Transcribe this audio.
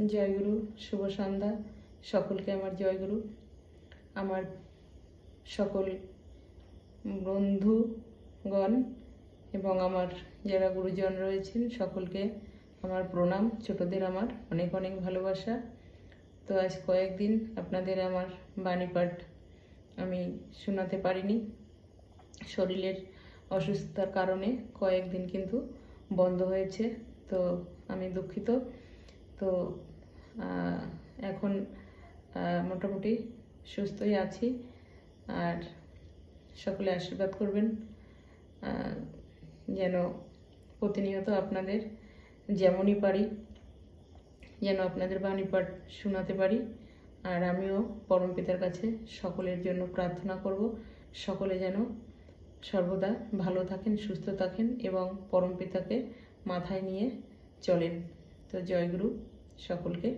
জয়গুরু, শুভ সন্ধ্যা। সকলকে আমার জয়গুরু। আমার সকল বন্ধুগণ এবং আমার যারা গুরুজন রয়েছেন সকলকে আমার প্রণাম। ছোটদের আমার অনেক অনেক ভালোবাসা। তো আজ কয়েকদিন আপনাদের আমার বাণী পাঠ আমি শোনাতে পারিনি, শরীরের অসুস্থতার কারণে কয়েকদিন কিন্তু বন্ধ হয়েছে। তো আমি দুঃখিত। তো এখন মোটামুটি সুস্থই আছি। আর সকলে আশীর্বাদ করবেন যেন প্রতিনিয়ত আপনাদের যেমনই পারি যেন আপনাদের বাণী পাঠ শোনাতে পারি। আর আমিও পরম পিতার কাছে সকলের জন্য প্রার্থনা করব, সকলে যেন সর্বদা ভালো থাকেন, সুস্থ থাকেন এবং পরম পিতাকে মাথায় নিয়ে চলেন। তো জয়গুরু সকলকে।